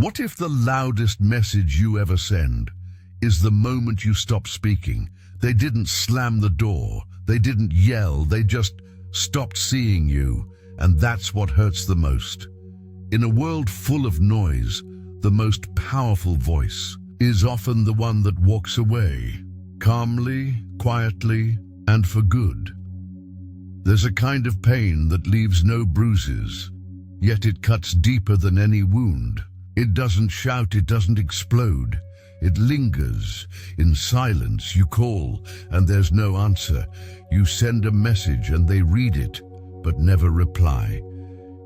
What if the loudest message you ever send is the moment you stop speaking? They didn't slam the door, they didn't yell, they just stopped seeing you, and that's what hurts the most. In a world full of noise, the most powerful voice is often the one that walks away, calmly, quietly, and for good. There's a kind of pain that leaves no bruises, yet it cuts deeper than any wound. It doesn't shout, it doesn't explode. It lingers. In silence, you call, and there's no answer. You send a message, and they read it, but never reply.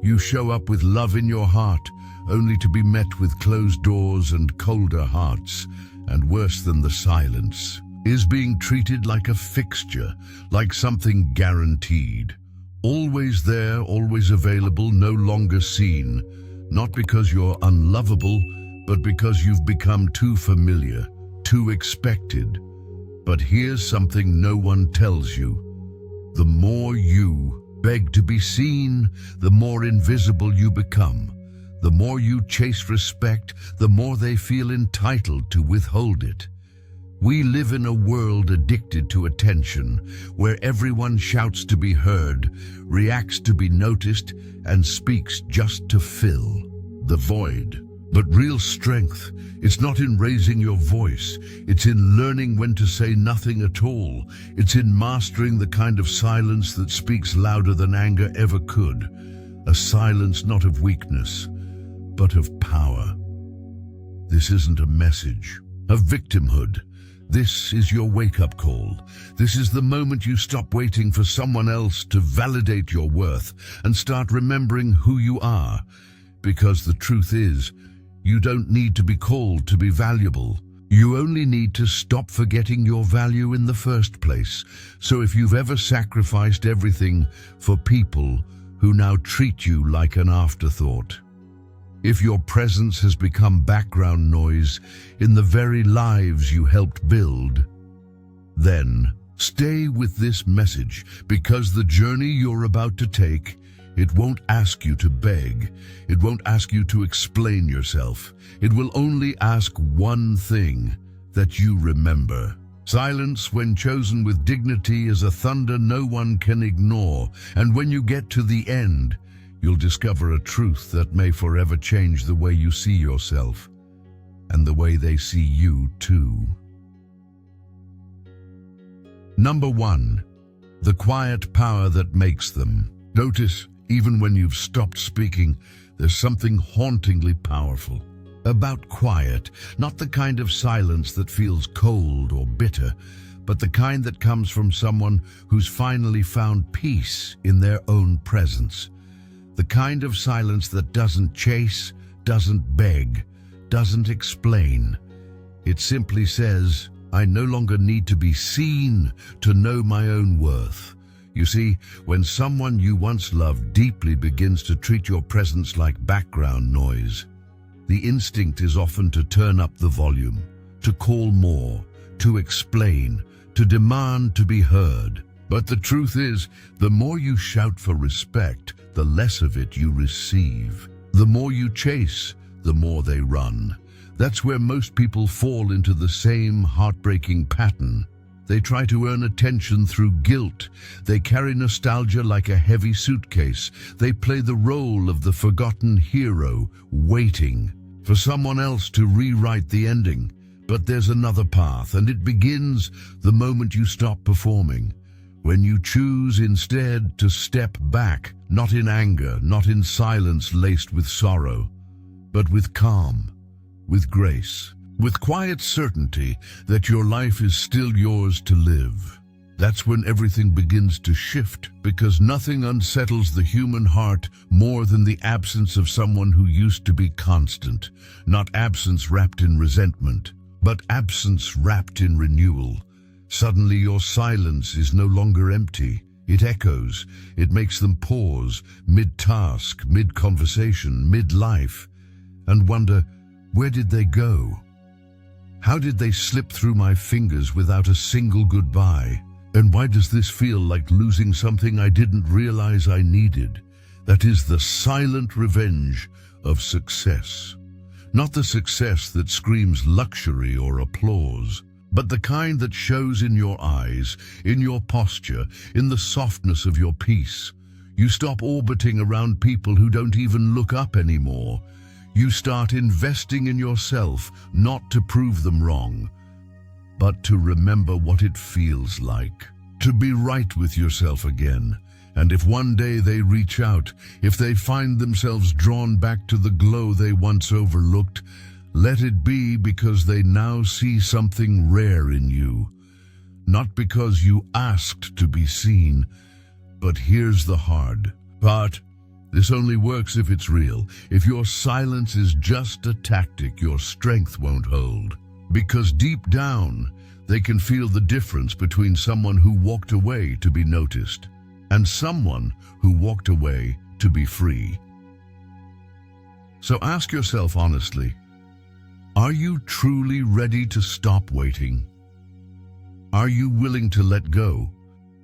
You show up with love in your heart, only to be met with closed doors and colder hearts. And worse than the silence is being treated like a fixture, like something guaranteed. Always there, always available, no longer seen. Not because you're unlovable, but because you've become too familiar, too expected. But here's something no one tells you. The more you beg to be seen, the more invisible you become. The more you chase respect, the more they feel entitled to withhold it. We live in a world addicted to attention, where everyone shouts to be heard, reacts to be noticed, and speaks just to fill the void. But real strength, it's not in raising your voice. It's in learning when to say nothing at all. It's in mastering the kind of silence that speaks louder than anger ever could. A silence not of weakness, but of power. This isn't a message of victimhood. This is your wake-up call. This is the moment you stop waiting for someone else to validate your worth and start remembering who you are. Because the truth is, you don't need to be called to be valuable. You only need to stop forgetting your value in the first place. So if you've ever sacrificed everything for people who now treat you like an afterthought, if your presence has become background noise in the very lives you helped build, then stay with this message, because the journey you're about to take, it won't ask you to beg. It won't ask you to explain yourself. It will only ask one thing: that you remember. Silence, when chosen with dignity, is a thunder no one can ignore. And when you get to the end, you'll discover a truth that may forever change the way you see yourself and the way they see you too. Number 1, the quiet power that makes them. Notice, even when you've stopped speaking, there's something hauntingly powerful about quiet, not the kind of silence that feels cold or bitter, but the kind that comes from someone who's finally found peace in their own presence. The kind of silence that doesn't chase, doesn't beg, doesn't explain. It simply says, I no longer need to be seen to know my own worth. You see, when someone you once loved deeply begins to treat your presence like background noise, the instinct is often to turn up the volume, to call more, to explain, to demand to be heard. But the truth is, the more you shout for respect, the less of it you receive. The more you chase, the more they run. That's where most people fall into the same heartbreaking pattern. They try to earn attention through guilt. They carry nostalgia like a heavy suitcase. They play the role of the forgotten hero, waiting for someone else to rewrite the ending. But there's another path, and it begins the moment you stop performing. When you choose instead to step back, not in anger, not in silence laced with sorrow, but with calm, with grace, with quiet certainty that your life is still yours to live. That's when everything begins to shift, because nothing unsettles the human heart more than the absence of someone who used to be constant. Not absence wrapped in resentment, but absence wrapped in renewal. Suddenly your silence is no longer empty. It echoes. It makes them pause, mid-task, mid-conversation, mid-life, and wonder, where did they go? How did they slip through my fingers without a single goodbye? And why does this feel like losing something I didn't realize I needed? That is the silent revenge of success. Not the success that screams luxury or applause, but the kind that shows in your eyes, in your posture, in the softness of your peace. You stop orbiting around people who don't even look up anymore. You start investing in yourself, not to prove them wrong, but to remember what it feels like, to be right with yourself again. And if one day they reach out, if they find themselves drawn back to the glow they once overlooked, let it be because they now see something rare in you. Not because you asked to be seen. But here's the hard part. This only works if it's real. If your silence is just a tactic, your strength won't hold. Because deep down, they can feel the difference between someone who walked away to be noticed and someone who walked away to be free. So ask yourself honestly, are you truly ready to stop waiting? Are you willing to let go?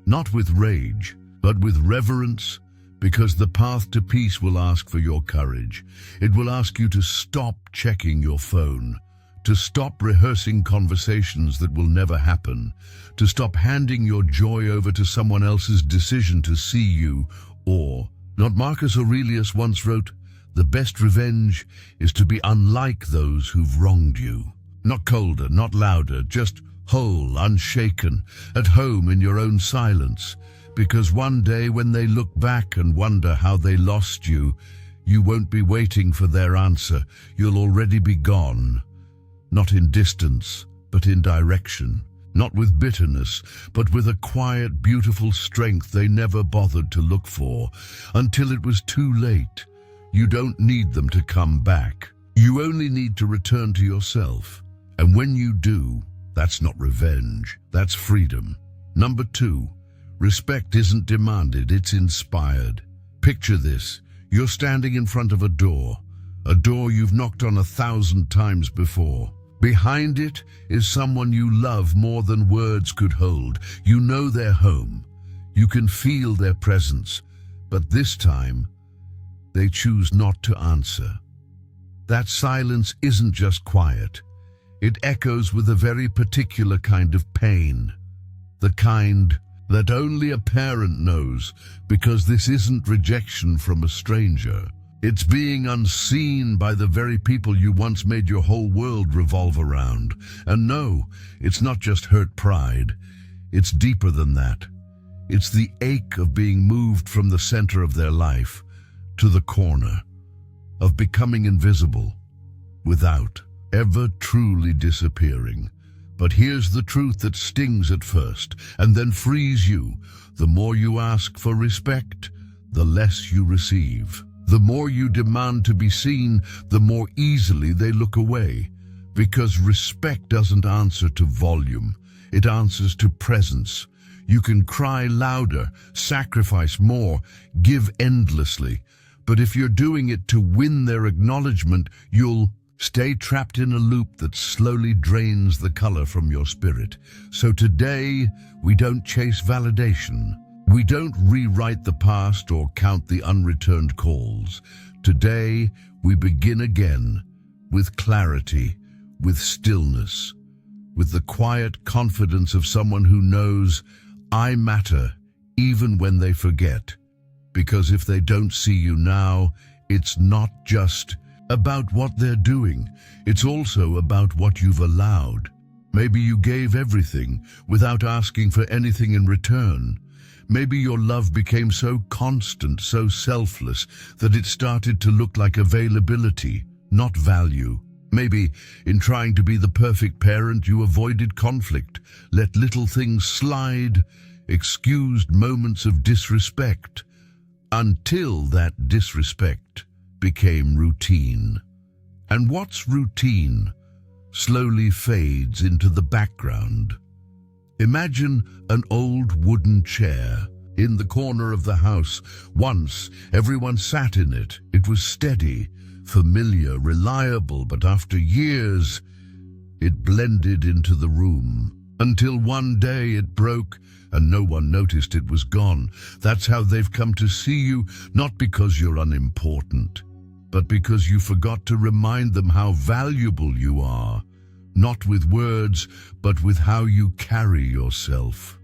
Not with rage, but with reverence, because the path to peace will ask for your courage. It will ask you to stop checking your phone, to stop rehearsing conversations that will never happen, to stop handing your joy over to someone else's decision to see you, or, not Marcus Aurelius once wrote, the best revenge is to be unlike those who've wronged you. Not colder, not louder, just whole, unshaken, at home in your own silence. Because one day when they look back and wonder how they lost you, you won't be waiting for their answer. You'll already be gone. Not in distance, but in direction. Not with bitterness, but with a quiet, beautiful strength they never bothered to look for, until it was too late. You don't need them to come back. You only need to return to yourself. And when you do, that's not revenge, that's freedom. Number 2, respect isn't demanded, it's inspired. Picture this. You're standing in front of a door you've knocked on 1,000 times before. Behind it is someone you love more than words could hold. You know their home. You can feel their presence. But this time, they choose not to answer. That silence isn't just quiet. It echoes with a very particular kind of pain. The kind that only a parent knows, because this isn't rejection from a stranger. It's being unseen by the very people you once made your whole world revolve around. And no, it's not just hurt pride. It's deeper than that. It's the ache of being moved from the center of their life to the corner, of becoming invisible, without ever truly disappearing. But here's the truth that stings at first, and then frees you. The more you ask for respect, the less you receive. The more you demand to be seen, the more easily they look away. Because respect doesn't answer to volume, it answers to presence. You can cry louder, sacrifice more, give endlessly. But if you're doing it to win their acknowledgement, you'll stay trapped in a loop that slowly drains the color from your spirit. So today, we don't chase validation. We don't rewrite the past or count the unreturned calls. Today, we begin again with clarity, with stillness, with the quiet confidence of someone who knows, I matter, even when they forget. Because if they don't see you now, it's not just about what they're doing. It's also about what you've allowed. Maybe you gave everything without asking for anything in return. Maybe your love became so constant, so selfless, that it started to look like availability, not value. Maybe, in trying to be the perfect parent, you avoided conflict, let little things slide, excused moments of disrespect, until that disrespect became routine. And what's routine slowly fades into the background. Imagine an old wooden chair in the corner of the house. Once, everyone sat in it. It was steady, familiar, reliable, but after years, it blended into the room. Until one day it broke, and no one noticed it was gone. That's how they've come to see you, not because you're unimportant, but because you forgot to remind them how valuable you are, not with words, but with how you carry yourself.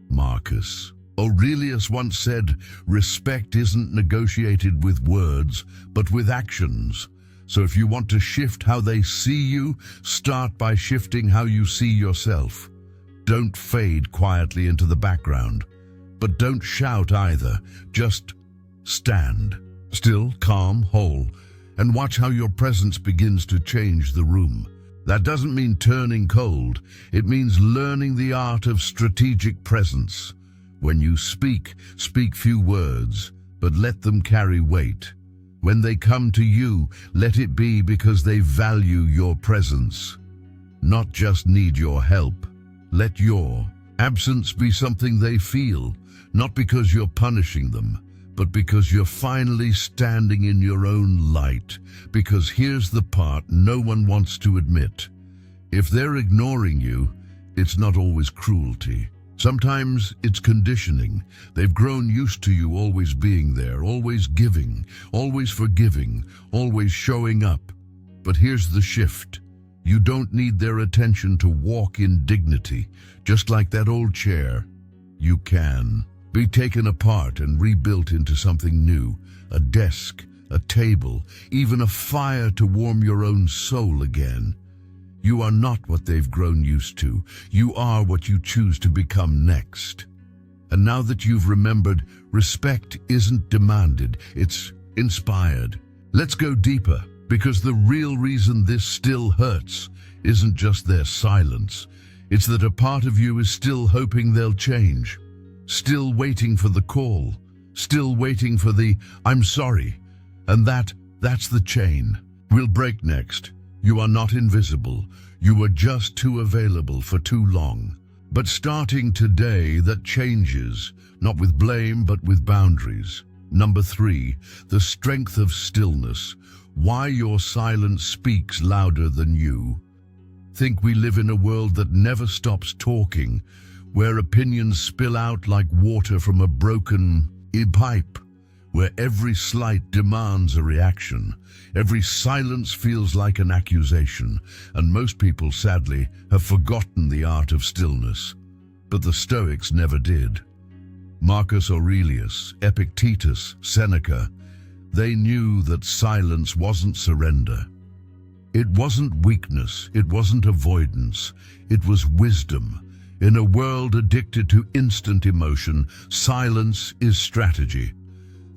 Marcus Aurelius once said, "Respect isn't negotiated with words, but with actions." So if you want to shift how they see you, start by shifting how you see yourself. Don't fade quietly into the background, but don't shout either. Just stand, still, calm, whole, and watch how your presence begins to change the room. That doesn't mean turning cold. It means learning the art of strategic presence. When you speak, speak few words, but let them carry weight. When they come to you, let it be because they value your presence, not just need your help. Let your absence be something they feel, not because you're punishing them, but because you're finally standing in your own light. Because here's the part no one wants to admit. If they're ignoring you, it's not always cruelty. Sometimes it's conditioning. They've grown used to you always being there, always giving, always forgiving, always showing up. But here's the shift. You don't need their attention to walk in dignity. Just like that old chair, you can be taken apart and rebuilt into something new. A desk, a table, even a fire to warm your own soul again. You are not what they've grown used to. You are what you choose to become next. And now that you've remembered, respect isn't demanded, it's inspired. Let's go deeper, because the real reason this still hurts isn't just their silence. It's that a part of you is still hoping they'll change, still waiting for the call, still waiting for the "I'm sorry." And that's the chain we'll break next. You are not invisible. You were just too available for too long. But starting today, that changes, not with blame, but with boundaries. Number 3, the strength of stillness. Why your silence speaks louder than you. Think we live in a world that never stops talking, where opinions spill out like water from a broken pipe, where every slight demands a reaction. Every silence feels like an accusation, and most people, sadly, have forgotten the art of stillness. But the Stoics never did. Marcus Aurelius, Epictetus, Seneca, they knew that silence wasn't surrender. It wasn't weakness, it wasn't avoidance, it was wisdom. In a world addicted to instant emotion, silence is strategy.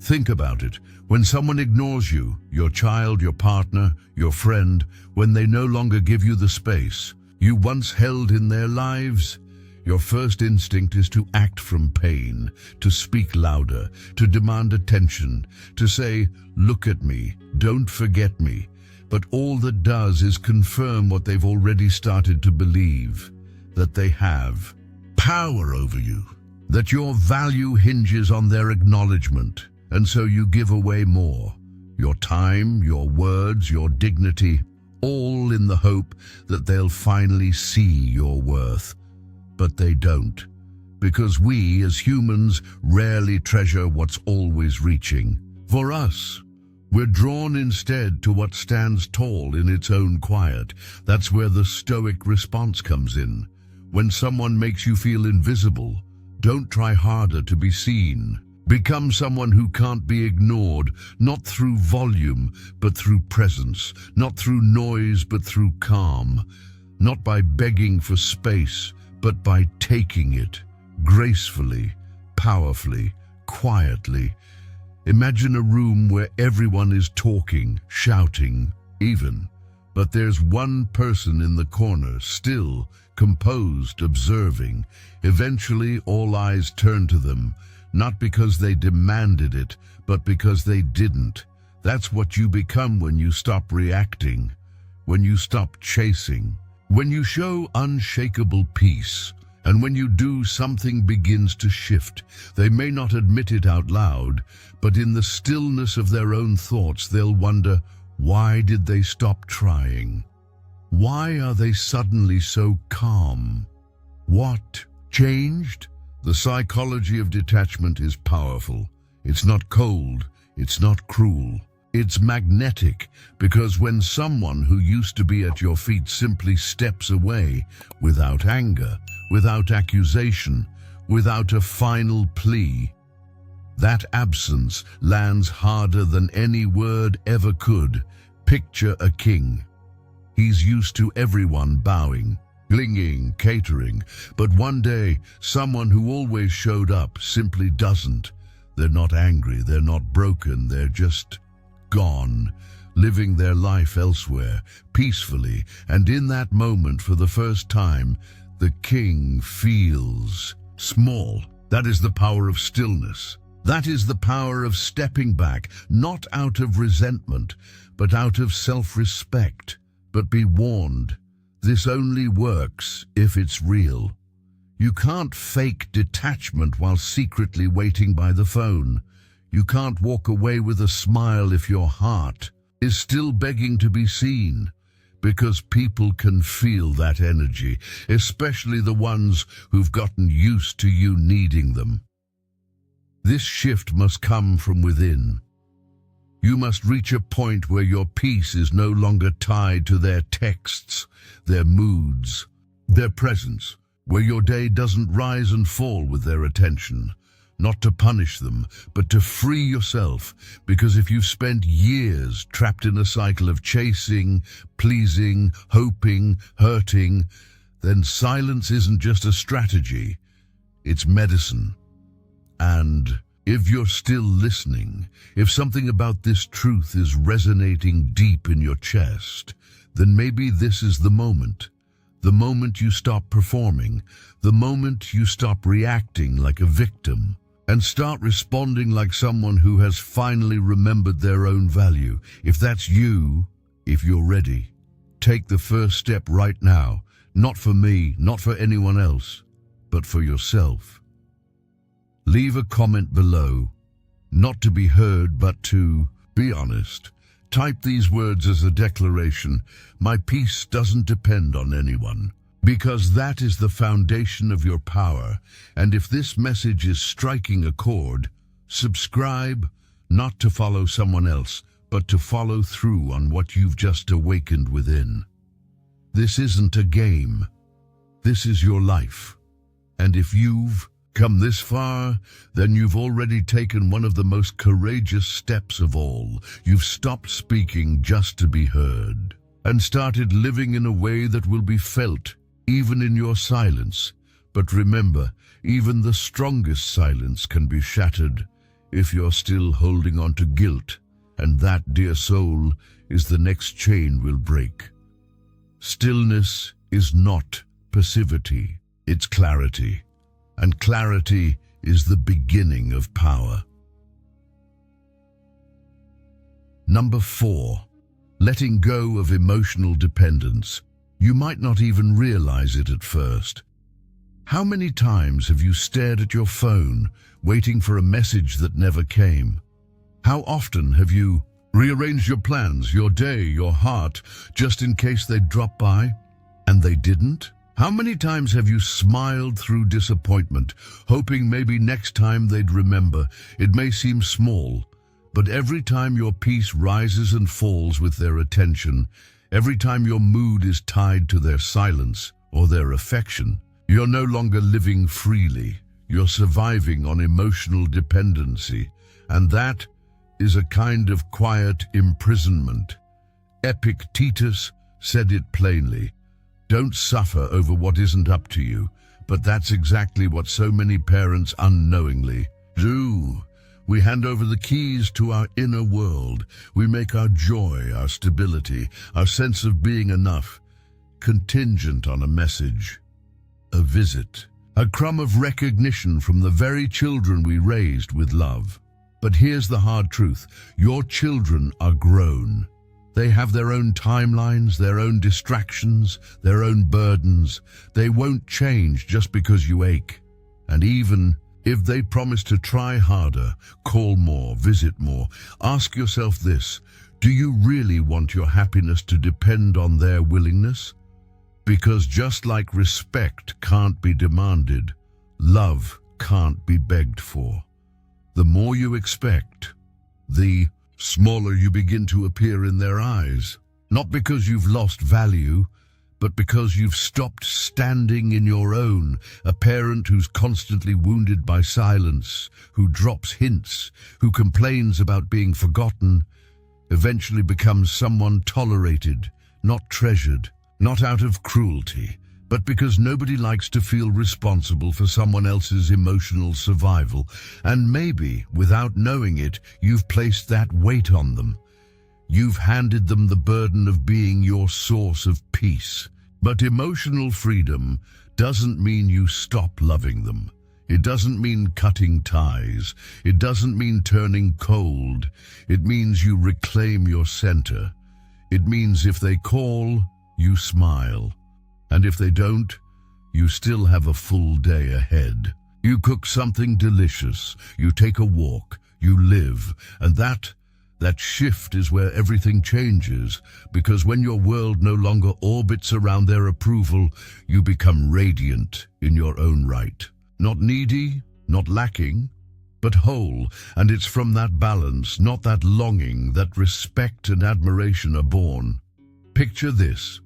Think about it. When someone ignores you, your child, your partner, your friend, when they no longer give you the space you once held in their lives, your first instinct is to act from pain, to speak louder, to demand attention, to say, "Look at me, don't forget me." But all that does is confirm what they've already started to believe, that they have power over you, that your value hinges on their acknowledgement. And so you give away more, your time, your words, your dignity, all in the hope that they'll finally see your worth. But they don't, because we as humans rarely treasure what's always reaching. For us, we're drawn instead to what stands tall in its own quiet. That's where the Stoic response comes in. When someone makes you feel invisible, don't try harder to be seen. Become someone who can't be ignored, not through volume, but through presence, not through noise, but through calm, not by begging for space, but by taking it, gracefully, powerfully, quietly. Imagine a room where everyone is talking, shouting, even, but there's one person in the corner, still, composed, observing. Eventually, all eyes turn to them, not because they demanded it, but because they didn't. That's what you become when you stop reacting, when you stop chasing, when you show unshakable peace, and when you do, something begins to shift. They may not admit it out loud, but in the stillness of their own thoughts, they'll wonder, why did they stop trying? Why are they suddenly so calm? What changed? The psychology of detachment is powerful. It's not cold, it's not cruel. It's magnetic because when someone who used to be at your feet simply steps away without anger, without accusation, without a final plea, that absence lands harder than any word ever could. Picture a king. He's used to everyone bowing, clinging, catering, but one day, someone who always showed up simply doesn't. They're not angry, they're not broken, they're just gone, living their life elsewhere, peacefully, and in that moment, for the first time, the king feels small. That is the power of stillness. That is the power of stepping back, not out of resentment, but out of self-respect. But be warned, this only works if it's real. You can't fake detachment while secretly waiting by the phone. You can't walk away with a smile if your heart is still begging to be seen, because people can feel that energy, especially the ones who've gotten used to you needing them. This shift must come from within. You must reach a point where your peace is no longer tied to their texts, their moods, their presence, where your day doesn't rise and fall with their attention, not to punish them, but to free yourself, because if you've spent years trapped in a cycle of chasing, pleasing, hoping, hurting, then silence isn't just a strategy, it's medicine. And if you're still listening, if something about this truth is resonating deep in your chest, then maybe this is the moment you stop performing, the moment you stop reacting like a victim, and start responding like someone who has finally remembered their own value. If that's you, if you're ready, take the first step right now, not for me, not for anyone else, but for yourself. Leave a comment below, not to be heard, but to be honest. Type these words as a declaration: my peace doesn't depend on anyone, because that is the foundation of your power. And if this message is striking a chord, subscribe, not to follow someone else, but to follow through on what you've just awakened within. This isn't a game. This is your life. And if you've come this far, then you've already taken one of the most courageous steps of all. You've stopped speaking just to be heard, and started living in a way that will be felt, even in your silence. But remember, even the strongest silence can be shattered if you're still holding on to guilt, and that, dear soul, is the next chain we'll break. Stillness is not passivity, it's clarity. And clarity is the beginning of power. Number 4, letting go of emotional dependence. You might not even realize it at first. How many times have you stared at your phone, waiting for a message that never came? How often have you rearranged your plans, your day, your heart, just in case they'd drop by, and they didn't? How many times have you smiled through disappointment, hoping maybe next time they'd remember? It may seem small, but every time your peace rises and falls with their attention, every time your mood is tied to their silence or their affection, you're no longer living freely. You're surviving on emotional dependency, and that is a kind of quiet imprisonment. Epictetus said it plainly: don't suffer over what isn't up to you. But that's exactly what so many parents unknowingly do. We hand over the keys to our inner world. We make our joy, our stability, our sense of being enough, contingent on a message, a visit, a crumb of recognition from the very children we raised with love. But here's the hard truth: your children are grown. They have their own timelines, their own distractions, their own burdens. They won't change just because you ache. And even if they promise to try harder, call more, visit more, ask yourself this: do you really want your happiness to depend on their willingness? Because just like respect can't be demanded, love can't be begged for. The more you expect, the smaller you begin to appear in their eyes. Not because you've lost value, but because you've stopped standing in your own. A parent who's constantly wounded by silence, who drops hints, who complains about being forgotten, eventually becomes someone tolerated, not treasured, not out of cruelty, but because nobody likes to feel responsible for someone else's emotional survival. And maybe, without knowing it, you've placed that weight on them. You've handed them the burden of being your source of peace. But emotional freedom doesn't mean you stop loving them. It doesn't mean cutting ties. It doesn't mean turning cold. It means you reclaim your center. It means if they call, you smile. And if they don't, you still have a full day ahead. You cook something delicious. You take a walk. You live. And that shift is where everything changes, because when your world no longer orbits around their approval, you become radiant in your own right. Not needy, not lacking, but whole. And it's from that balance, not that longing, that respect and admiration are born. Picture this.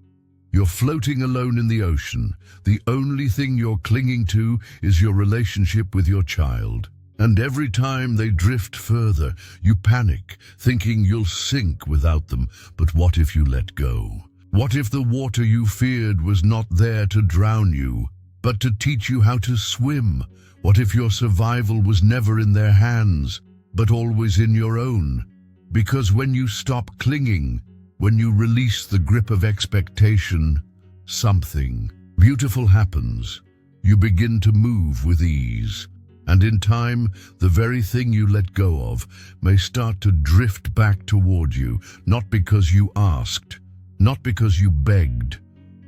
You're floating alone in the ocean. The only thing you're clinging to is your relationship with your child. And every time they drift further, you panic, thinking you'll sink without them. But what if you let go? What if the water you feared was not there to drown you, but to teach you how to swim? What if your survival was never in their hands, but always in your own? Because when you stop clinging, when you release the grip of expectation, something beautiful happens. You begin to move with ease. And in time, the very thing you let go of may start to drift back toward you, not because you asked, not because you begged,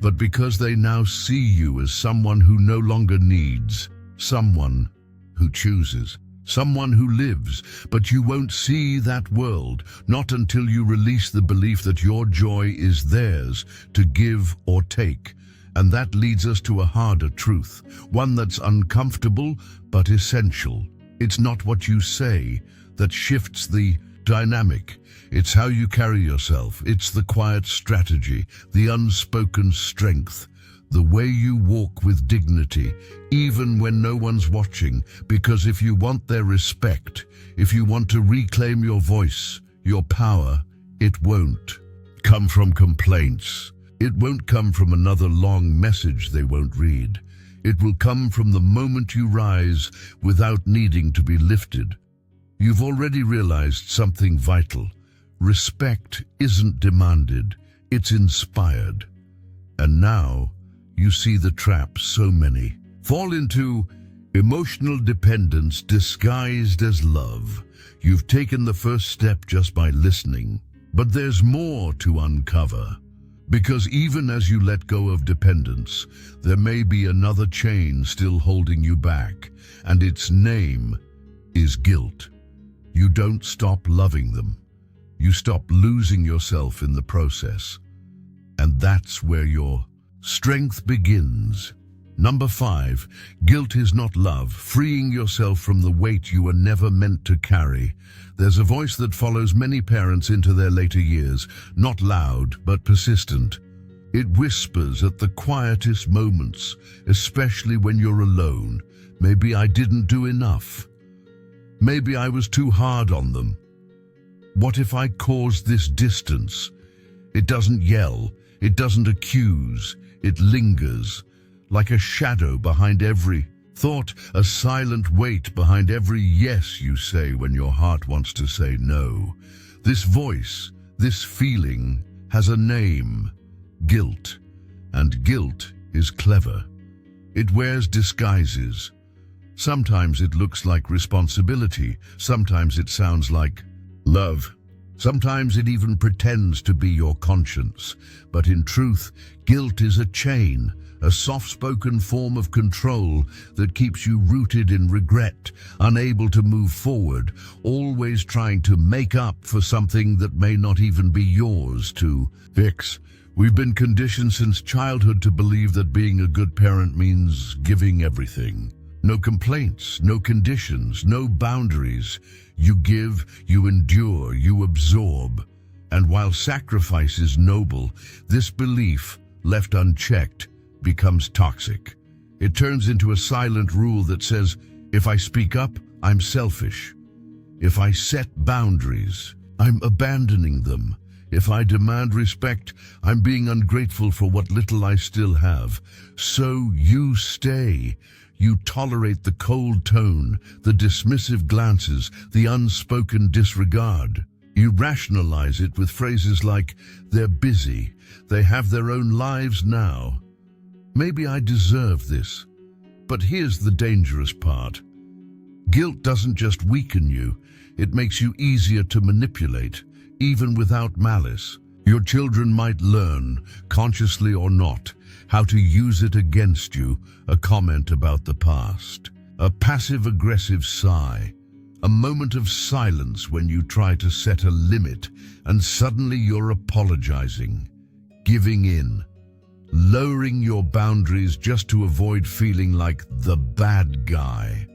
but because they now see you as someone who no longer needs, someone who chooses, someone who lives. But you won't see that world, not until you release the belief that your joy is theirs to give or take. And that leads us to a harder truth, one that's uncomfortable but essential. It's not what you say that shifts the dynamic. It's how you carry yourself. It's the quiet strategy, the unspoken strength, the way you walk with dignity, even when no one's watching. Because if you want their respect, if you want to reclaim your voice, your power, it won't come from complaints. It won't come from another long message they won't read. It will come from the moment you rise without needing to be lifted. You've already realized something vital. Respect isn't demanded, it's inspired. And now you see the trap so many fall into: emotional dependence disguised as love. You've taken the first step just by listening, but there's more to uncover. Because even as you let go of dependence, there may be another chain still holding you back, and its name is guilt. You don't stop loving them. You stop losing yourself in the process. And that's where your strength begins. Number 5, guilt is not love, freeing yourself from the weight you were never meant to carry. There's a voice that follows many parents into their later years, not loud but persistent. It whispers at the quietest moments, especially when you're alone. Maybe I didn't do enough. Maybe I was too hard on them. What if I caused this distance? It doesn't yell, it doesn't accuse, it lingers. Like a shadow behind every thought, a silent weight behind every yes you say when your heart wants to say no. This voice, this feeling, has a name: guilt. And guilt is clever. It wears disguises. Sometimes it looks like responsibility. Sometimes it sounds like love. Sometimes it even pretends to be your conscience. But in truth, guilt is a chain, a soft-spoken form of control that keeps you rooted in regret, unable to move forward, always trying to make up for something that may not even be yours to fix. We've been conditioned since childhood to believe that being a good parent means giving everything. No complaints, no conditions, no boundaries. You give, you endure, you absorb. And while sacrifice is noble, this belief, left unchecked, becomes toxic. It turns into a silent rule that says, if I speak up, I'm selfish. If I set boundaries, I'm abandoning them. If I demand respect, I'm being ungrateful for what little I still have. So you stay. You tolerate the cold tone, the dismissive glances, the unspoken disregard. You rationalize it with phrases like, they're busy, they have their own lives now. Maybe I deserve this. But here's the dangerous part. Guilt doesn't just weaken you, it makes you easier to manipulate, even without malice. Your children might learn, consciously or not, how to use it against you, a comment about the past, a passive-aggressive sigh, a moment of silence when you try to set a limit, and suddenly you're apologizing, giving in, lowering your boundaries just to avoid feeling like the bad guy.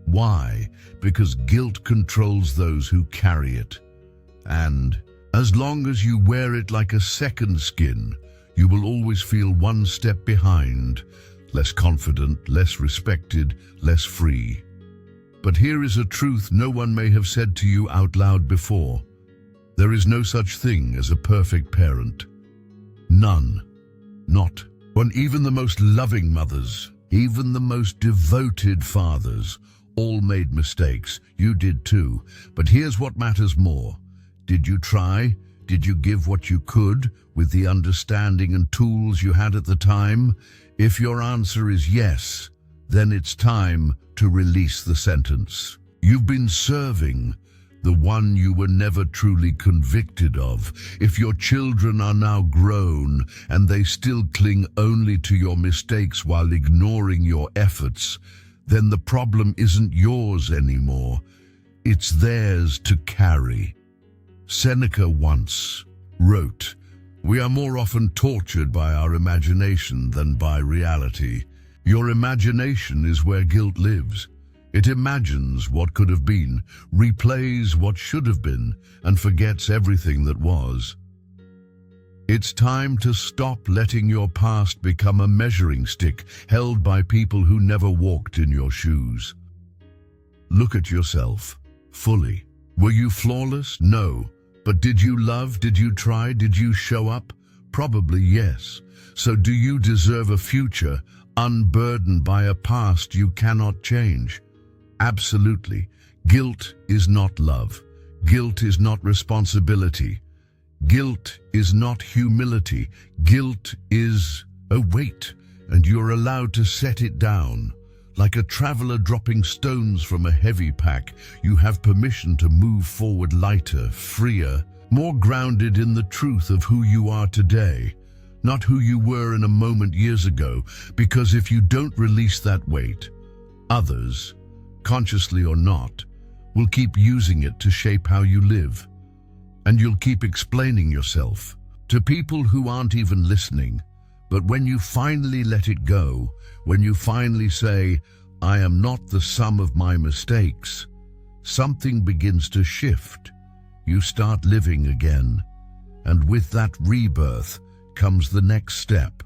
Why? Because guilt controls those who carry it. And as long as you wear it like a second skin, you will always feel one step behind, less confident, less respected, less free. But here is a truth no one may have said to you out loud before. There is no such thing as a perfect parent. None. Not. When even the most loving mothers, even the most devoted fathers, all made mistakes. You did too. But here's what matters more. Did you try? Did you give what you could with the understanding and tools you had at the time? If your answer is yes, then it's time to release the sentence. You've been serving the one you were never truly convicted of. If your children are now grown and they still cling only to your mistakes while ignoring your efforts, then the problem isn't yours anymore. It's theirs to carry. Seneca once wrote, "We are more often tortured by our imagination than by reality." Your imagination is where guilt lives. It imagines what could have been, replays what should have been, and forgets everything that was. It's time to stop letting your past become a measuring stick held by people who never walked in your shoes. Look at yourself fully. Were you flawless? No. But did you love? Did you try? Did you show up? Probably yes. So do you deserve a future unburdened by a past you cannot change? Absolutely. Guilt is not love. Guilt is not responsibility. Guilt is not humility. Guilt is a weight, and you're allowed to set it down. Like a traveler dropping stones from a heavy pack, you have permission to move forward lighter, freer, more grounded in the truth of who you are today, not who you were in a moment years ago, because if you don't release that weight, others, consciously or not, will keep using it to shape how you live. And you'll keep explaining yourself to people who aren't even listening. But when you finally let it go, when you finally say, "I am not the sum of my mistakes," something begins to shift. You start living again. And with that rebirth comes the next step.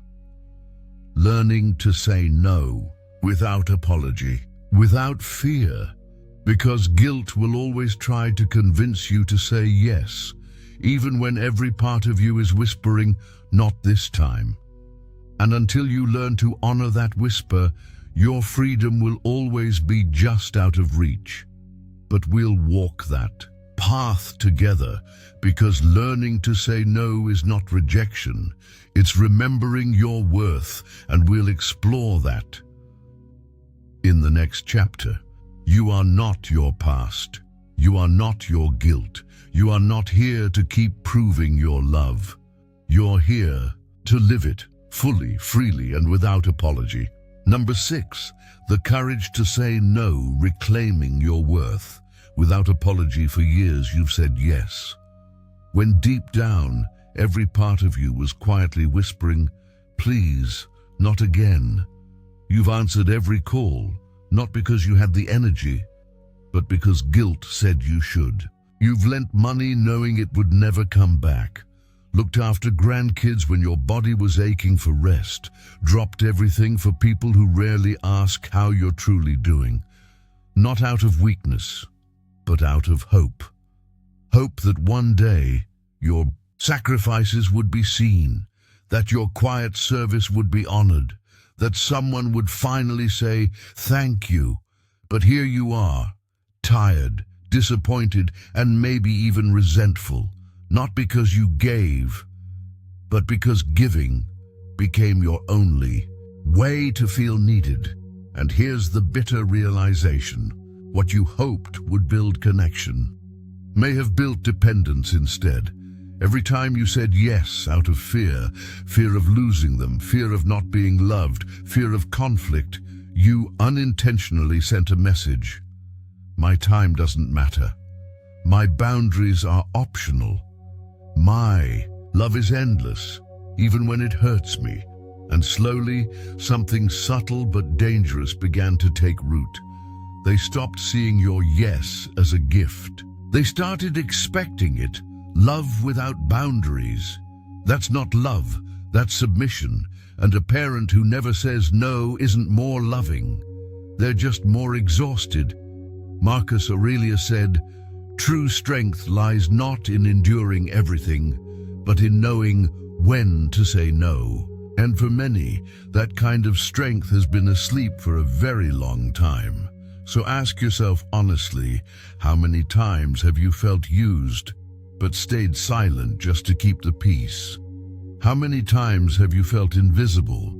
Learning to say no without apology, without fear, because guilt will always try to convince you to say yes, even when every part of you is whispering, "Not this time." And until you learn to honor that whisper, your freedom will always be just out of reach. But we'll walk that path together, because learning to say no is not rejection, it's remembering your worth, and we'll explore that in the next chapter. You are not your past. You are not your guilt. You are not here to keep proving your love. You're here to live it fully, freely, and without apology. Number 6, the courage to say no, reclaiming your worth. Without apology, for years you've said yes, when deep down every part of you was quietly whispering, "Please, not again." You've answered every call, not because you had the energy, but because guilt said you should. You've lent money knowing it would never come back, looked after grandkids when your body was aching for rest, dropped everything for people who rarely ask how you're truly doing. Not out of weakness, but out of hope. Hope that one day your sacrifices would be seen, that your quiet service would be honored, that someone would finally say, "Thank you." But here you are, tired, disappointed, and maybe even resentful, not because you gave, but because giving became your only way to feel needed. And here's the bitter realization: what you hoped would build connection may have built dependence instead. Every time you said yes out of fear, fear of losing them, fear of not being loved, fear of conflict, you unintentionally sent a message. My time doesn't matter. My boundaries are optional. My love is endless, even when it hurts me. And slowly, something subtle but dangerous began to take root. They stopped seeing your yes as a gift. They started expecting it. Love without boundaries. That's not love, that's submission. And a parent who never says no isn't more loving. They're just more exhausted. Marcus Aurelius said, "True strength lies not in enduring everything, but in knowing when to say no." And for many, that kind of strength has been asleep for a very long time. So ask yourself honestly, how many times have you felt used, but stayed silent just to keep the peace? How many times have you felt invisible,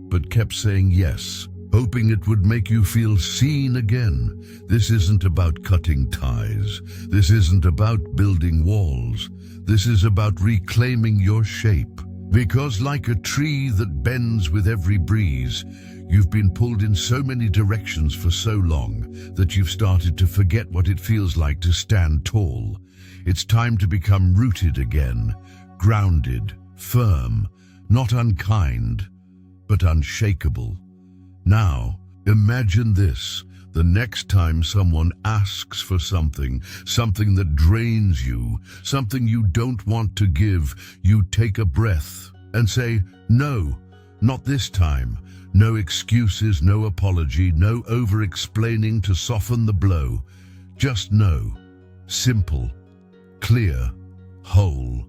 but kept saying yes, hoping it would make you feel seen again? This isn't about cutting ties. This isn't about building walls. This is about reclaiming your shape. Because like a tree that bends with every breeze, you've been pulled in so many directions for so long that you've started to forget what it feels like to stand tall. It's time to become rooted again, grounded, firm, not unkind, but unshakable. Now, imagine this. The next time someone asks for something that drains you, something you don't want to give, you take a breath and say, "No, not this time." No excuses, no apology, no over-explaining to soften the blow. Just no. Simple, clear, whole.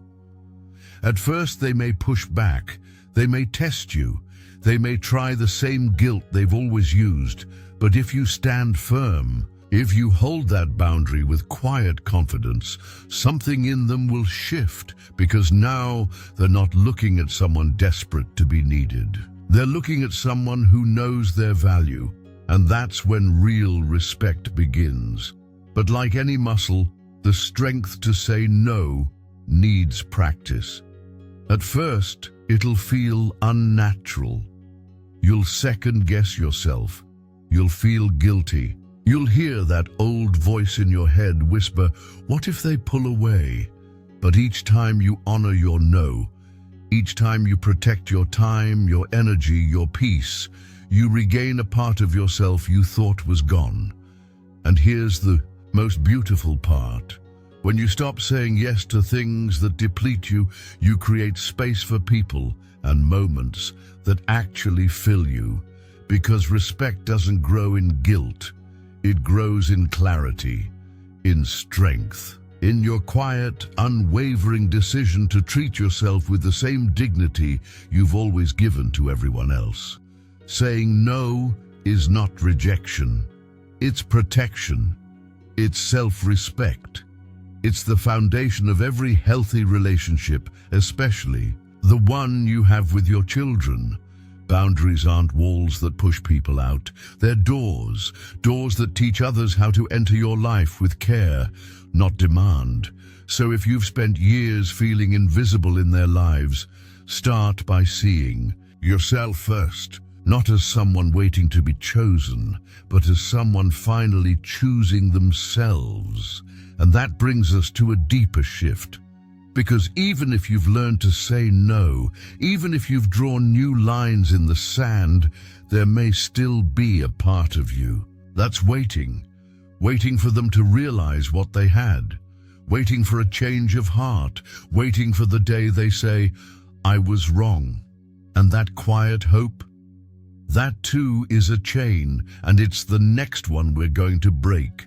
At first they may push back, they may test you, they may try the same guilt they've always used, but if you stand firm, if you hold that boundary with quiet confidence, something in them will shift, because now they're not looking at someone desperate to be needed. They're looking at someone who knows their value, and that's when real respect begins. But like any muscle, the strength to say no needs practice. At first, it'll feel unnatural. You'll second-guess yourself. You'll feel guilty. You'll hear that old voice in your head whisper, "What if they pull away?" But each time you honor your no, each time you protect your time, your energy, your peace, you regain a part of yourself you thought was gone. And here's the most beautiful part. When you stop saying yes to things that deplete you, you create space for people and moments that actually fill you. Because respect doesn't grow in guilt. It grows in clarity, in strength, in your quiet, unwavering decision to treat yourself with the same dignity you've always given to everyone else. Saying no is not rejection. It's protection. It's self-respect. It's the foundation of every healthy relationship, especially the one you have with your children. Boundaries aren't walls that push people out. They're doors that teach others how to enter your life with care, not demand. So if you've spent years feeling invisible in their lives, start by seeing yourself first, not as someone waiting to be chosen, but as someone finally choosing themselves. And that brings us to a deeper shift. Because even if you've learned to say no, even if you've drawn new lines in the sand, there may still be a part of you That's waiting. Waiting for them to realize what they had. Waiting for a change of heart. Waiting for the day they say, I was wrong. And that quiet hope, that too is a chain, and it's the next one we're going to break.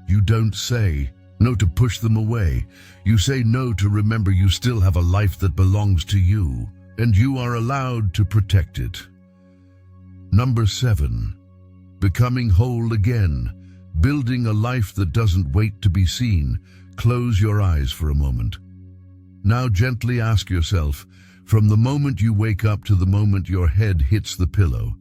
You don't say no to push them away. You say no to remember you still have a life that belongs to you, and you are allowed to protect it. Number 7, becoming whole again, building a life that doesn't wait to be seen. Close your eyes for a moment. Now gently ask yourself, from the moment you wake up to the moment your head hits the pillow,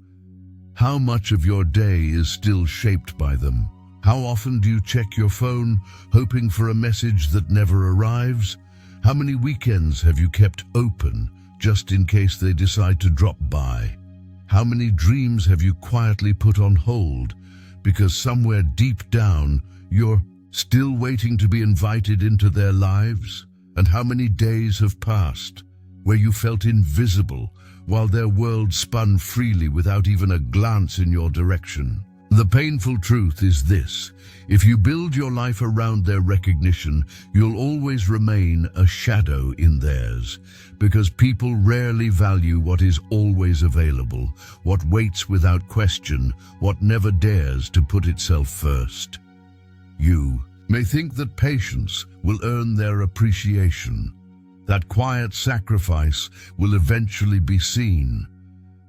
how much of your day is still shaped by them? How often do you check your phone, hoping for a message that never arrives? How many weekends have you kept open, just in case they decide to drop by? How many dreams have you quietly put on hold, because somewhere deep down, you're still waiting to be invited into their lives? And how many days have passed, where you felt invisible, while their world spun freely without even a glance in your direction? The painful truth is this: if you build your life around their recognition, you'll always remain a shadow in theirs, because people rarely value what is always available, what waits without question, what never dares to put itself first. You may think that patience will earn their appreciation, that quiet sacrifice will eventually be seen,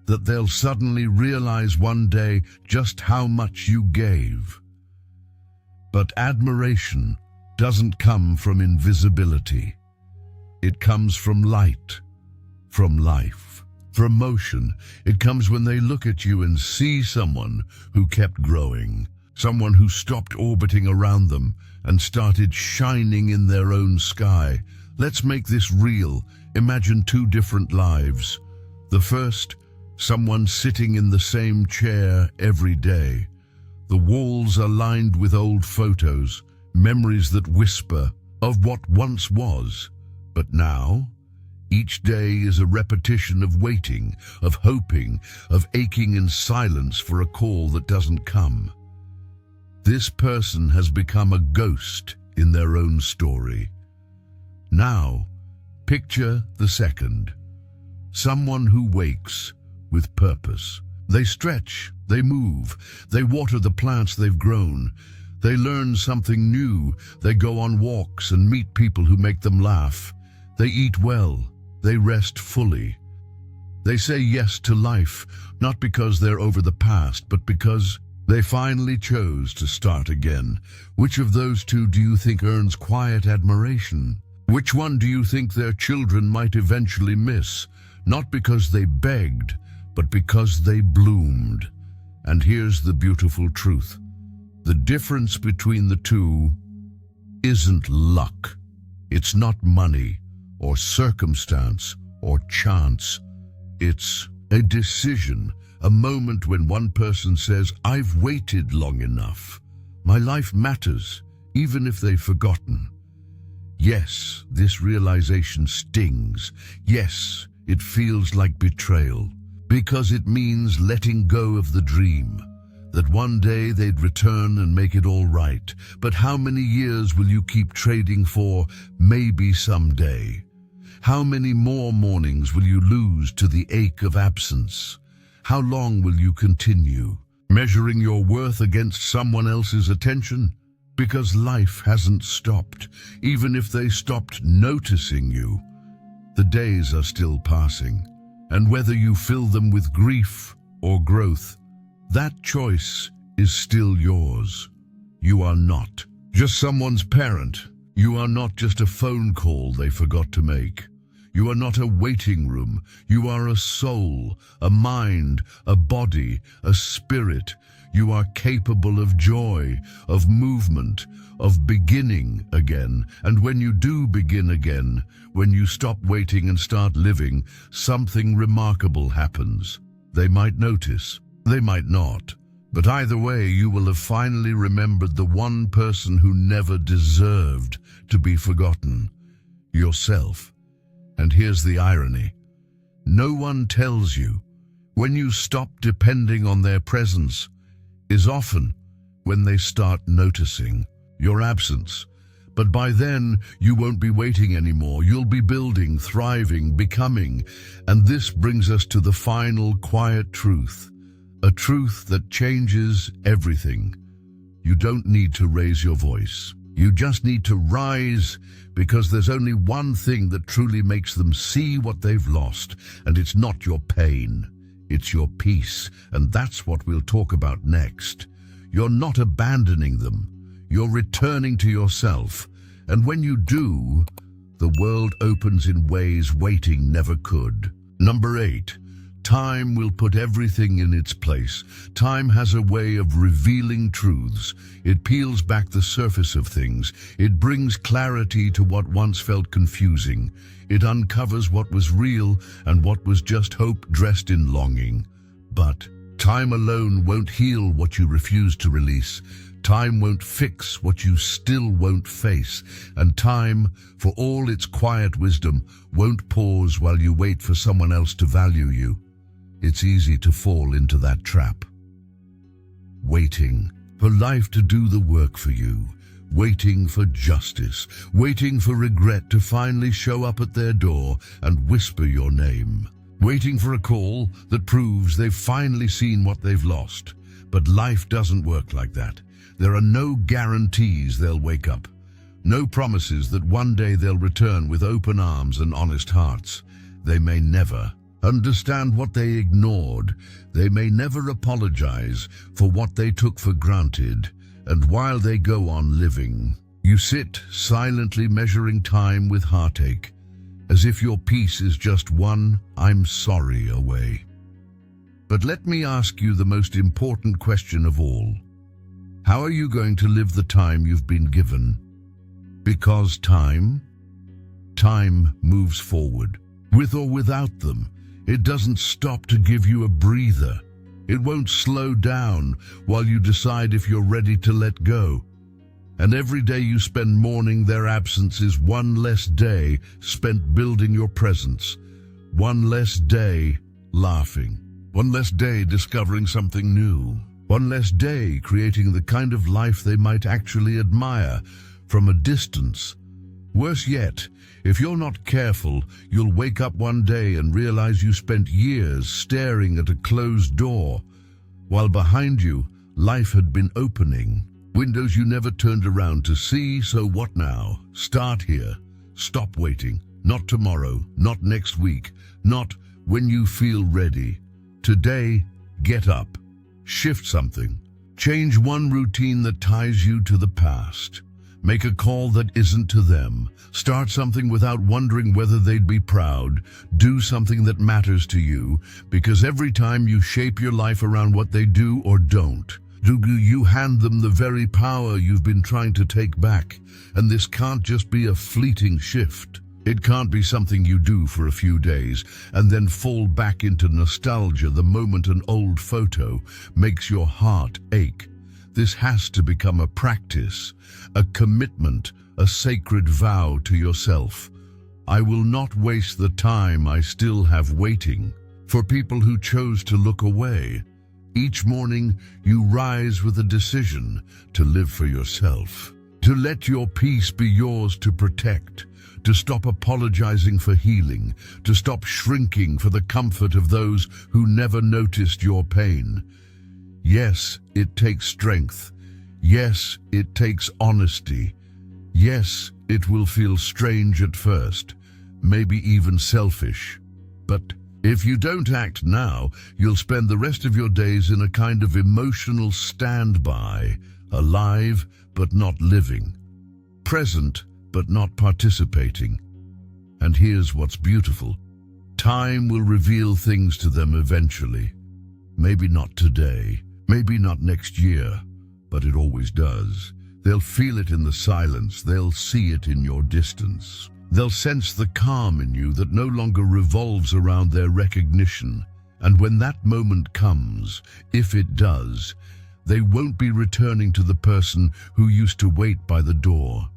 that they'll suddenly realize one day just how much you gave. But admiration doesn't come from invisibility. It comes from light, from life, from motion. It comes when they look at you and see someone who kept growing, someone who stopped orbiting around them and started shining in their own sky. Let's make this real. Imagine 2 different lives. The first, someone sitting in the same chair every day. The walls are lined with old photos, memories that whisper of what once was. But now, each day is a repetition of waiting, of hoping, of aching in silence for a call that doesn't come. This person has become a ghost in their own story. Now, picture the second. Someone who wakes with purpose. They stretch, they move, they water the plants they've grown. They learn something new, they go on walks and meet people who make them laugh. They eat well, they rest fully. They say yes to life, not because they're over the past, but because they finally chose to start again. Which of those 2 do you think earns quiet admiration? Which one do you think their children might eventually miss? Not because they begged, but because they bloomed. And here's the beautiful truth. The difference between the 2 isn't luck. It's not money, or circumstance, or chance. It's a decision, a moment when one person says, I've waited long enough. My life matters, even if they've forgotten. Yes, this realization stings. Yes, it feels like betrayal, because it means letting go of the dream, that one day they'd return and make it all right. But how many years will you keep trading for maybe someday? How many more mornings will you lose to the ache of absence? How long will you continue measuring your worth against someone else's attention? Because life hasn't stopped, even if they stopped noticing you. The days are still passing, and whether you fill them with grief or growth, that choice is still yours. You are not just someone's parent. You are not just a phone call they forgot to make. You are not a waiting room. You are a soul, a mind, a body, a spirit. You are capable of joy, of movement, of beginning again. And when you do begin again, when you stop waiting and start living, something remarkable happens. They might notice, they might not. But either way, you will have finally remembered the one person who never deserved to be forgotten: yourself. And here's the irony. No one tells you. When you stop depending on their presence, is often when they start noticing your absence. But by then, you won't be waiting anymore. You'll be building, thriving, becoming. And this brings us to the final quiet truth, a truth that changes everything. You don't need to raise your voice. You just need to rise, because there's only one thing that truly makes them see what they've lost, and it's not your pain, it's your peace. And that's what we'll talk about next. You're not abandoning them. You're returning to yourself. And when you do, the world opens in ways waiting never could. Number 8. Time will put everything in its place. Time has a way of revealing truths. It peels back the surface of things. It brings clarity to what once felt confusing. It uncovers what was real and what was just hope dressed in longing. But time alone won't heal what you refuse to release. Time won't fix what you still won't face. And time, for all its quiet wisdom, won't pause while you wait for someone else to value you. It's easy to fall into that trap. Waiting for life to do the work for you. Waiting for justice. Waiting for regret to finally show up at their door and whisper your name. Waiting for a call that proves they've finally seen what they've lost. But life doesn't work like that. There are no guarantees they'll wake up. No promises that one day they'll return with open arms and honest hearts. They may never understand what they ignored. They may never apologize for what they took for granted. And while they go on living, you sit silently measuring time with heartache, as if your peace is just one "I'm sorry" away. But let me ask you the most important question of all. How are you going to live the time you've been given? Because time moves forward. With or without them, it doesn't stop to give you a breather. It won't slow down while you decide if you're ready to let go. And every day you spend mourning their absence is one less day spent building your presence. One less day laughing. One less day discovering something new. One less day creating the kind of life they might actually admire from a distance. Worse yet, if you're not careful, you'll wake up one day and realize you spent years staring at a closed door, while behind you, life had been opening. Windows you never turned around to see. So what now? Start here. Stop waiting. Not tomorrow, not next week, not when you feel ready. Today, get up. Shift something. Change one routine that ties you to the past. Make a call that isn't to them. Start something without wondering whether they'd be proud. Do something that matters to you, because every time you shape your life around what they do or don't, you hand them the very power you've been trying to take back. And this can't just be a fleeting shift. It can't be something you do for a few days and then fall back into nostalgia the moment an old photo makes your heart ache. This has to become a practice, a commitment, a sacred vow to yourself. I will not waste the time I still have waiting for people who chose to look away. Each morning, you rise with a decision to live for yourself, to let your peace be yours to protect, to stop apologizing for healing, to stop shrinking for the comfort of those who never noticed your pain. Yes, it takes strength. Yes, it takes honesty. Yes, it will feel strange at first, maybe even selfish. But if you don't act now, you'll spend the rest of your days in a kind of emotional standby, alive but not living, present but not participating. And here's what's beautiful. Time will reveal things to them eventually. Maybe not today, maybe not next year, but it always does. They'll feel it in the silence. They'll see it in your distance. They'll sense the calm in you that no longer revolves around their recognition. And when that moment comes, if it does, they won't be returning to the person who used to wait by the door.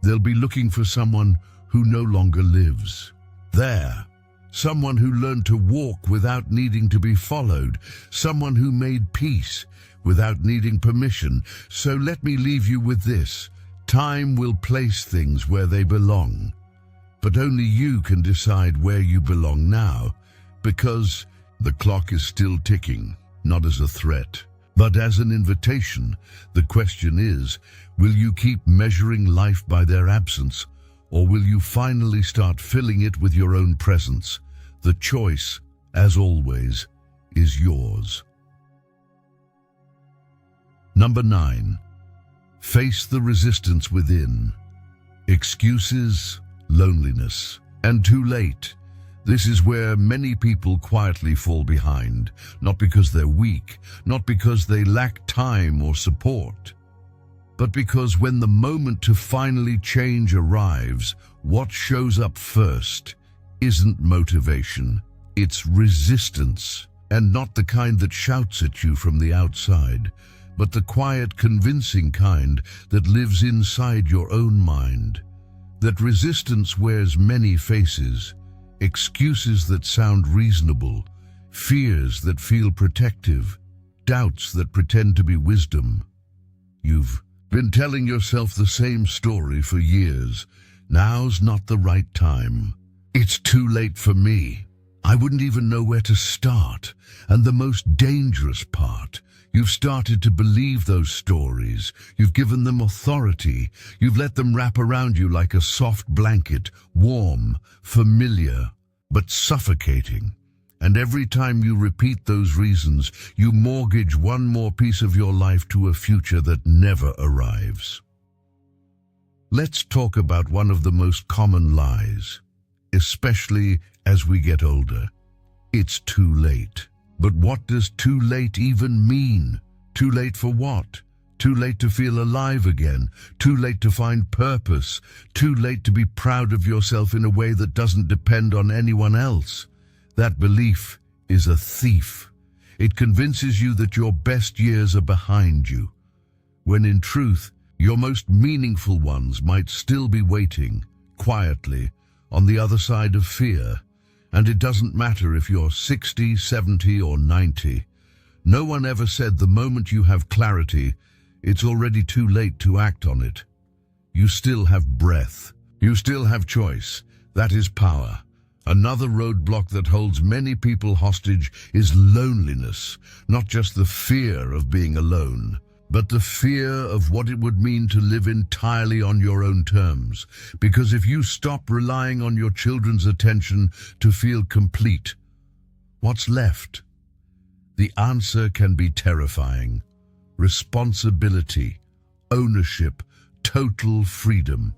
They'll be looking for someone who no longer lives there. Someone who learned to walk without needing to be followed. Someone who made peace without needing permission. So let me leave you with this. Time will place things where they belong, but only you can decide where you belong now, because the clock is still ticking, not as a threat, but as an invitation. The question is, will you keep measuring life by their absence, or will you finally start filling it with your own presence? The choice, as always, is yours. Number 9. Face the resistance within. Excuses, loneliness, and too late. This is where many people quietly fall behind, not because they're weak, not because they lack time or support, but because when the moment to finally change arrives, what shows up first isn't motivation, it's resistance, and not the kind that shouts at you from the outside, but the quiet, convincing kind that lives inside your own mind. That resistance wears many faces: excuses that sound reasonable, fears that feel protective, doubts that pretend to be wisdom. You've been telling yourself the same story for years. Now's not the right time. It's too late for me. I wouldn't even know where to start. And the most dangerous part, you've started to believe those stories. You've given them authority. You've let them wrap around you like a soft blanket, warm, familiar, but suffocating. And every time you repeat those reasons, you mortgage one more piece of your life to a future that never arrives. Let's talk about one of the most common lies, especially as we get older. It's too late. But what does too late even mean? Too late for what? Too late to feel alive again? Too late to find purpose? Too late to be proud of yourself in a way that doesn't depend on anyone else? That belief is a thief. It convinces you that your best years are behind you, when in truth, your most meaningful ones might still be waiting, quietly, on the other side of fear. And it doesn't matter if you're 60, 70, or 90. No one ever said the moment you have clarity, it's already too late to act on it. You still have breath. You still have choice. That is power. Another roadblock that holds many people hostage is loneliness, not just the fear of being alone, but the fear of what it would mean to live entirely on your own terms. Because if you stop relying on your children's attention to feel complete, what's left? The answer can be terrifying. Responsibility, ownership, total freedom.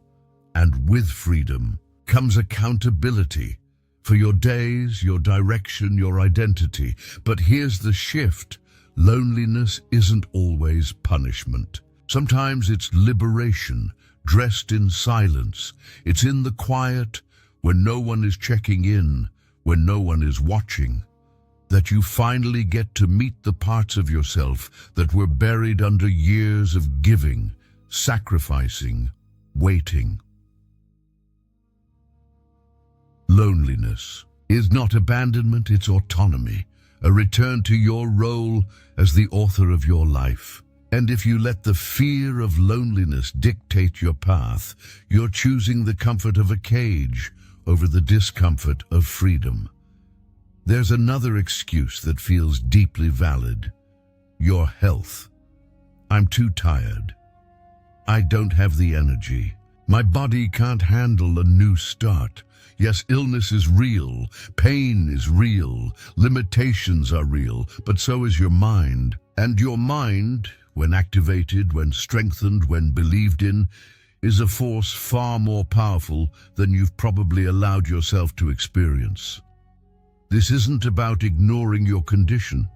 And with freedom comes accountability for your days, your direction, your identity. But here's the shift. Loneliness isn't always punishment. Sometimes it's liberation, dressed in silence. It's in the quiet, when no one is checking in, when no one is watching, that you finally get to meet the parts of yourself that were buried under years of giving, sacrificing, waiting. Loneliness is not abandonment, it's autonomy, a return to your role as the author of your life. And if you let the fear of loneliness dictate your path, you're choosing the comfort of a cage over the discomfort of freedom. There's another excuse that feels deeply valid: your health. I'm too tired. I don't have the energy. My body can't handle a new start. Yes, illness is real, pain is real, limitations are real, but so is your mind. And your mind, when activated, when strengthened, when believed in, is a force far more powerful than you've probably allowed yourself to experience. This isn't about ignoring your condition.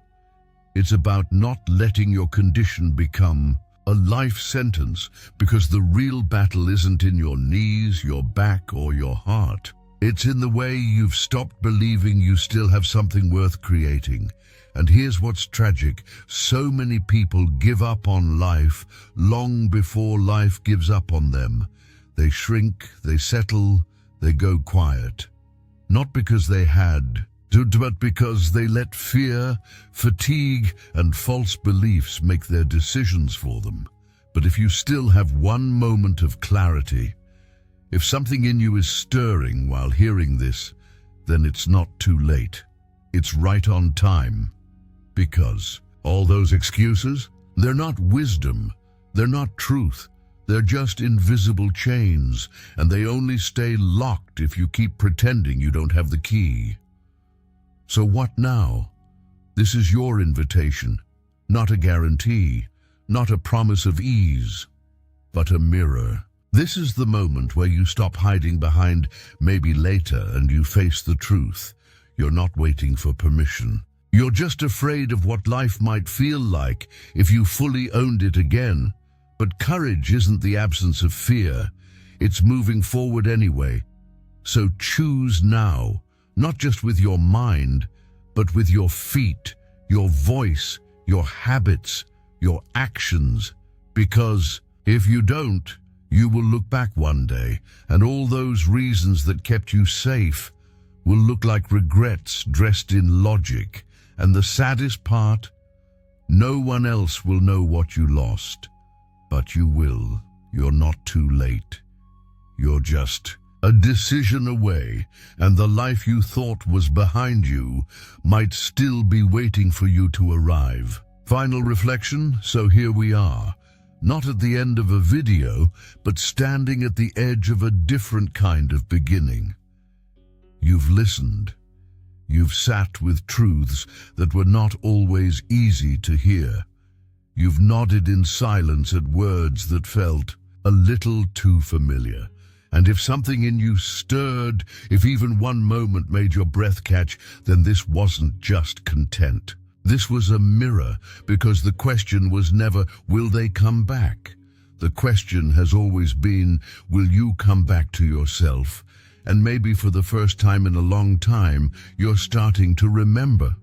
It's about not letting your condition become a life sentence, because the real battle isn't in your knees, your back, or your heart. It's in the way you've stopped believing you still have something worth creating. And here's what's tragic: so many people give up on life long before life gives up on them. They shrink, they settle, they go quiet. Not because they had but because they let fear, fatigue, and false beliefs make their decisions for them. But if you still have one moment of clarity, if something in you is stirring while hearing this, then it's not too late. It's right on time. Because all those excuses, they're not wisdom, they're not truth, they're just invisible chains, and they only stay locked if you keep pretending you don't have the key. So what now? This is your invitation, not a guarantee, not a promise of ease, but a mirror. This is the moment where you stop hiding behind maybe later and you face the truth. You're not waiting for permission. You're just afraid of what life might feel like if you fully owned it again. But courage isn't the absence of fear. It's moving forward anyway. So choose now, not just with your mind, but with your feet, your voice, your habits, your actions. Because if you don't, you will look back one day, and all those reasons that kept you safe will look like regrets dressed in logic. And the saddest part, no one else will know what you lost. But you will. You're not too late. You're just a decision away, and the life you thought was behind you might still be waiting for you to arrive. Final reflection, so here we are. Not at the end of a video, but standing at the edge of a different kind of beginning. You've listened. You've sat with truths that were not always easy to hear. You've nodded in silence at words that felt a little too familiar. And if something in you stirred, if even one moment made your breath catch, then this wasn't just content. This was a mirror, because the question was never, will they come back? The question has always been, will you come back to yourself? And maybe for the first time in a long time, you're starting to remember.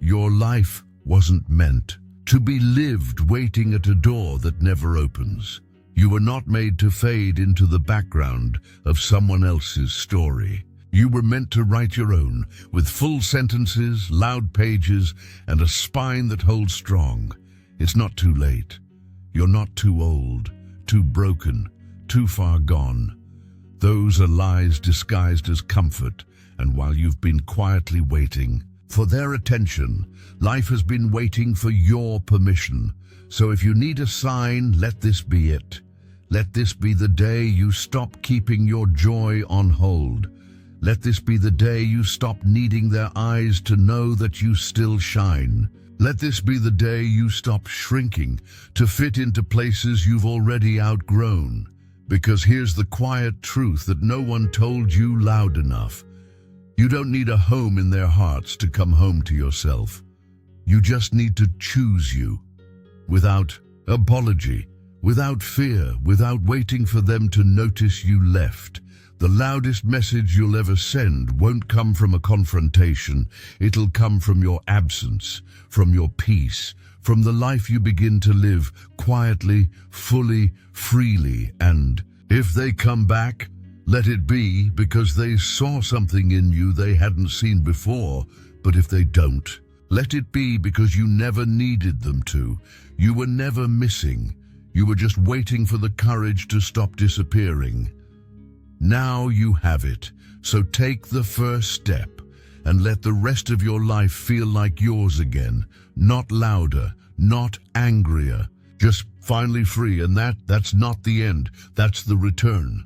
Your life wasn't meant to be lived waiting at a door that never opens. You were not made to fade into the background of someone else's story. You were meant to write your own, with full sentences, loud pages, and a spine that holds strong. It's not too late. You're not too old, too broken, too far gone. Those are lies disguised as comfort, and while you've been quietly waiting for their attention, life has been waiting for your permission. So if you need a sign, let this be it. Let this be the day you stop keeping your joy on hold. Let this be the day you stop needing their eyes to know that you still shine. Let this be the day you stop shrinking to fit into places you've already outgrown. Because here's the quiet truth that no one told you loud enough. You don't need a home in their hearts to come home to yourself. You just need to choose you. Without apology, without fear, without waiting for them to notice you left. The loudest message you'll ever send won't come from a confrontation. It'll come from your absence, from your peace, from the life you begin to live quietly, fully, freely. And if they come back, let it be because they saw something in you they hadn't seen before. But if they don't, let it be because you never needed them to. You were never missing. You were just waiting for the courage to stop disappearing. Now you have it, so take the first step and let the rest of your life feel like yours again. Not louder, not angrier, just finally free. And that's not the end, that's the return.